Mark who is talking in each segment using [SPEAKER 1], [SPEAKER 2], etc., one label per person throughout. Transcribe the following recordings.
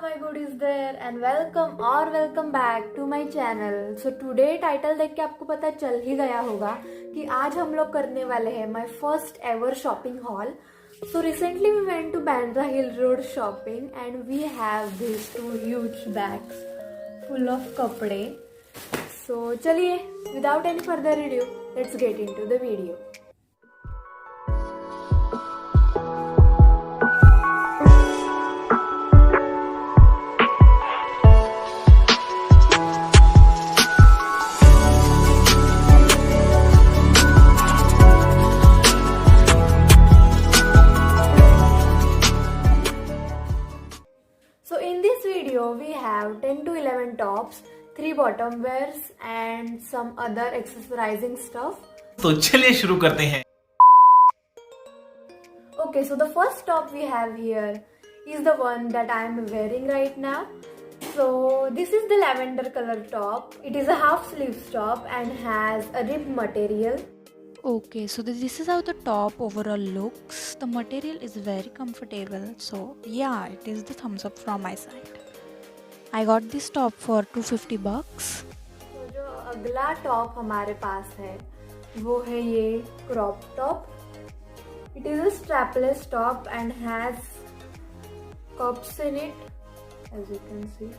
[SPEAKER 1] my goodies there and welcome back to my channel. So today title देख के आपको पता चल ही गया होगा कि आज हम लोग करने वाले हैं my first ever shopping haul. So recently we went to Bandra Hill Road shopping and we have these two huge bags full of कपड़े. So चलिए without any further ado let's get into the video. So in this video we have 10 to 11 tops, 3 bottom wears and some other accessorizing stuff.
[SPEAKER 2] तो चलिए शुरू करते हैं.
[SPEAKER 1] Okay, so the first top we have here is the one that I am wearing right now. So this is the lavender color top. It is a half sleeves top and has a rib material.
[SPEAKER 3] Okay, so this is how the top overall looks. The material is very comfortable, so yeah, it is the thumbs up from my side. I got this top for $250.
[SPEAKER 1] तो जो अगला top हमारे पास है वो है ये crop top. It is a strapless top and has cups in it, as you can see.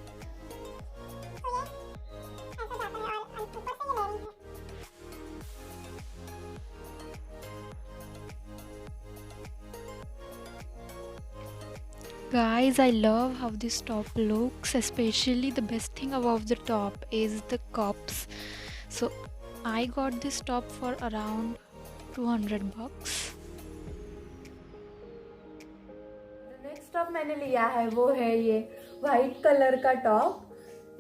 [SPEAKER 3] Guys, I love how this top looks. Especially the best thing about the top is the cups. So I got this top for around $200.
[SPEAKER 1] Next top मैंने लिया है वो है ये white colour का top.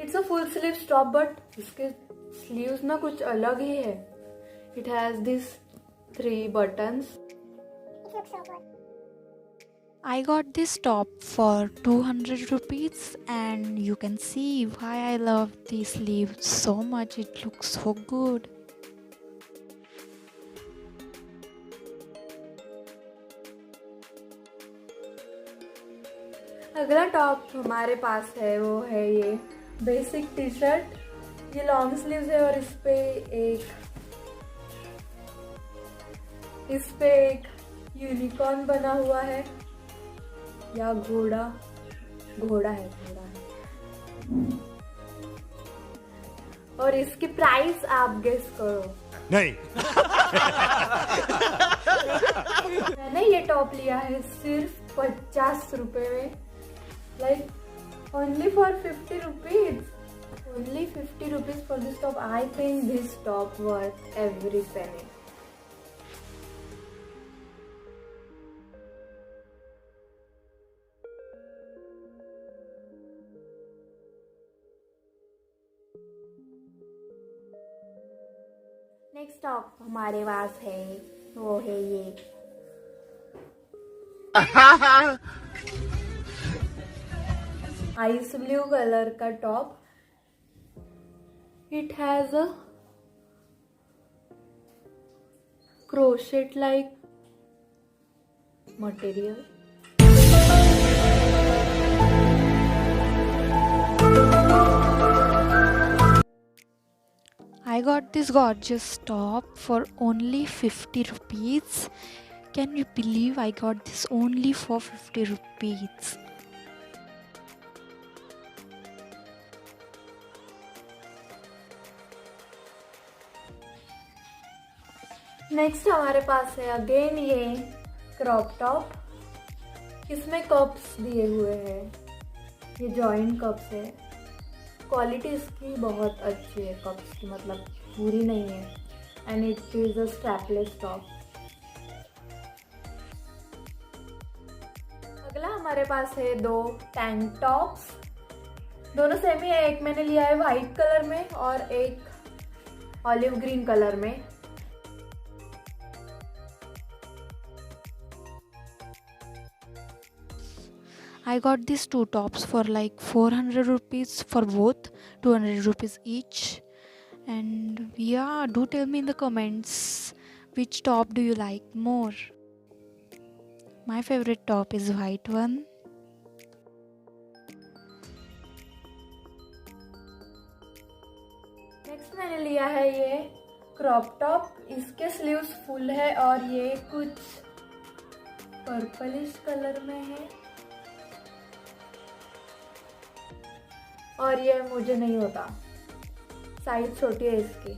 [SPEAKER 1] It's a full sleeve top but इसके sleeves ना कुछ अलग ही है. It has this 3 buttons.
[SPEAKER 3] I got this top for 200 rupees and you can see why I love these sleeves so much. It looks so good.
[SPEAKER 1] अगला top हमारे पास है वो है ये बेसिक टी शर्ट. ये लॉन्ग स्लीव्स है और इस पे एक यूनिकॉर्न बना हुआ है या घोड़ा है. और इसकी प्राइस आप गेस करो.
[SPEAKER 4] नहीं.
[SPEAKER 1] मैंने ये टॉप लिया है सिर्फ 50 रुपए में. Like only for 50 rupees. Only 50 rupees for this top. I think this top worth every penny. Next top हमारे पास है वो है ये आइस ब्लू कलर का top. It has a crochet like material.
[SPEAKER 3] I got this gorgeous top for only 50 rupees. Can you believe I got this only for 50 rupees?
[SPEAKER 1] Next हमारे पास है अगेन ये क्रॉप टॉप. इसमें cups दिए हुए हैं. ये जॉइंट कप्स है. क्वालिटी इसकी बहुत अच्छी है कप्स की, मतलब पूरी नहीं है. And it is a strapless top. अगला हमारे पास है 2 टैंक टॉप्स. दोनों सेम ही है. एक मैंने लिया है वाइट कलर में और एक ऑलिव ग्रीन कलर में.
[SPEAKER 3] I got these 2 tops for like 400 rupees for both, 200 rupees each. And yeah, do tell me in the comments which top do you like more. My favorite top is white one.
[SPEAKER 1] Next मैंने लिया है ये crop top. इसके sleeves full है और ये कुछ purplish colour में है और ये मुझे नहीं होता, साइज छोटी है इसकी,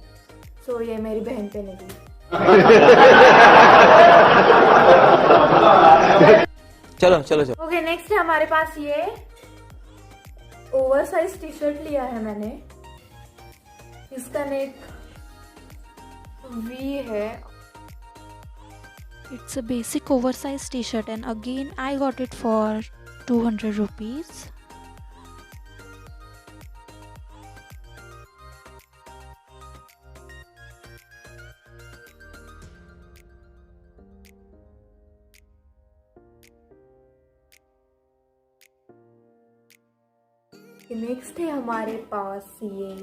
[SPEAKER 1] सो ये मेरी बहन पे नहीं।
[SPEAKER 4] चलो चलो चलो।
[SPEAKER 1] ओके नेक्स्ट है हमारे पास ये ओवर साइज टी शर्ट लिया है मैंने। इसका नेक वी है।
[SPEAKER 3] It's a basic oversized t-shirt and again I got it for 200 rupees.
[SPEAKER 1] Next है हमारे पास ये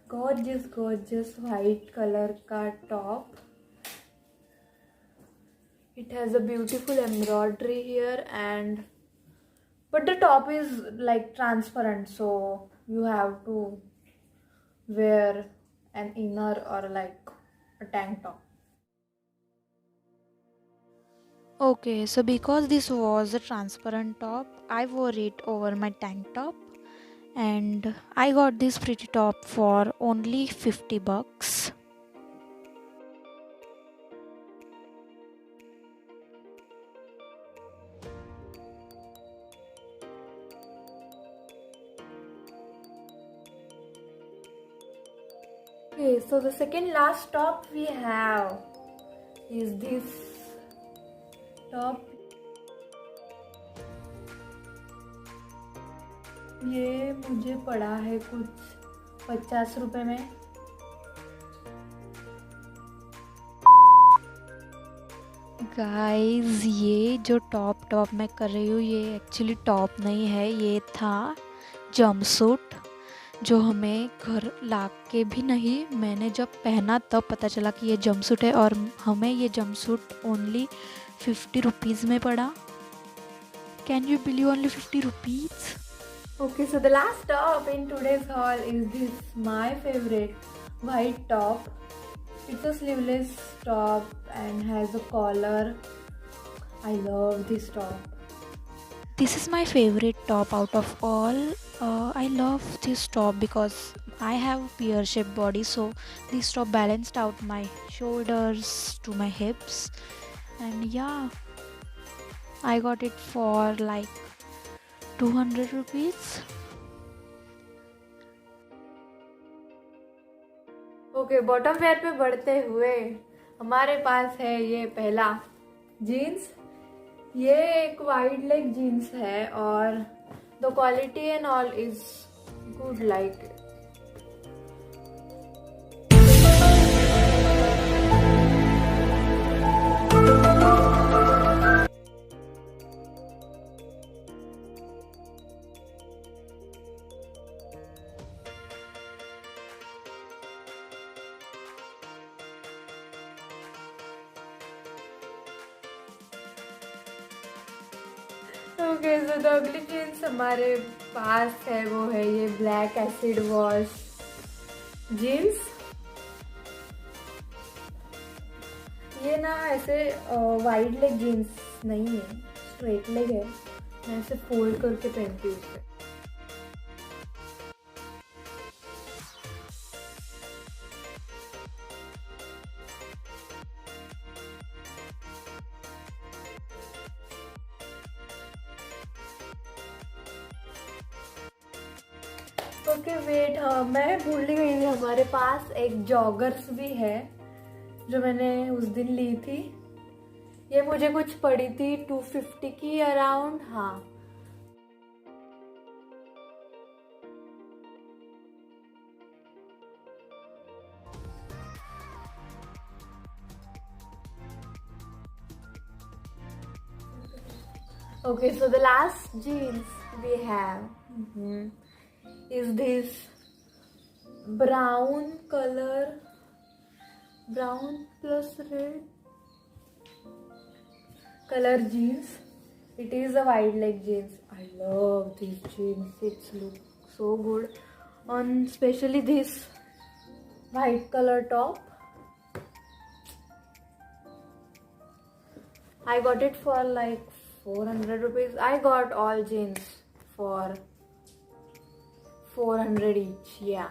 [SPEAKER 1] गॉर्जियस वाइट कलर का top. It has a beautiful embroidery here and but the top is like transparent, so you have to wear an inner or like a tank top.
[SPEAKER 3] Okay, so because this was a transparent top, I wore it over my tank top and I got this pretty top for only 50 bucks.
[SPEAKER 1] Okay, so the second last top we have is this top. ये मुझे पड़ा है कुछ 50 रुपए में।
[SPEAKER 3] Guys ये जो top मैं कर रही हूँ ये एक्चुअली टॉप नहीं है, ये था जंपसूट जो हमें घर ला के भी नहीं, मैंने जब पहना तब पता चला कि ये जंपसूट है और हमें ये जंपसूट ओनली 50 रुपीज़ में पड़ा। Can you believe only 50 rupees?
[SPEAKER 1] Okay, so the last top in today's haul is this my favorite white top. It's a sleeveless top and has a collar. I love this top.
[SPEAKER 3] This is my favorite top out of all. I love this top because I have pear shaped body, so this top balanced out my shoulders to my hips, and yeah, I got it for like 200 rupees.
[SPEAKER 1] Okay bottom wear पे बढ़ते हुए हमारे पास है ये पहला jeans. ये एक वाइड लेग जीन्स है और the quality and all is good like. Okay so the अगली जीन्स हमारे पास है वो है ये ब्लैक एसिड वॉश जीन्स। ये ना ऐसे वाइड लेग जीन्स नहीं है, स्ट्रेट लेग है। मैं ऐसे फोल्ड करके पहनती हूँ उसे। ओके वेट, हाँ मैं भूल ही गई थी, हमारे पास एक जॉगर्स भी है जो मैंने उस दिन ली थी। ये मुझे कुछ पड़ी थी 250 की अराउंड। हाँ okay so the last jeans we have is this brown color, brown plus red color jeans. It is a wide leg jeans. I love these jeans, it looks so good on especially this white color top. I got it for like 400 rupees. I got all jeans for 400 each. Yeah.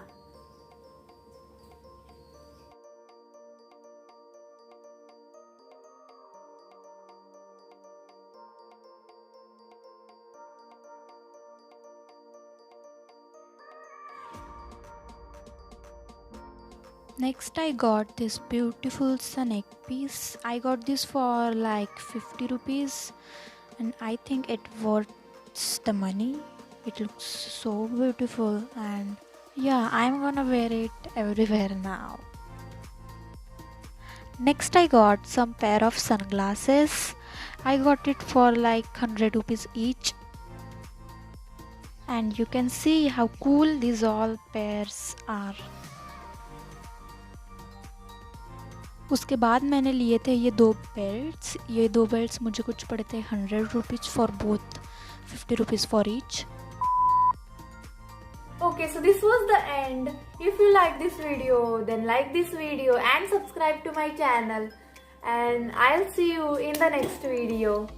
[SPEAKER 3] Next I got this beautiful neck piece. I got this for like 50 rupees and I think it worth the money. It looks so beautiful and yeah, I'm gonna wear it everywhere now. Next I got some pair of sunglasses. I got it for like 100 rupees each. And you can see how cool these all pairs are. उसके बाद मैंने लिए थे ये दो belts. ये दो belts मुझे कुछ पड़े थे 100 rupees for both, 50 rupees for each.
[SPEAKER 1] Okay, so this was the end. If you like this video, then like this video and subscribe to my channel. And I'll see you in the next video.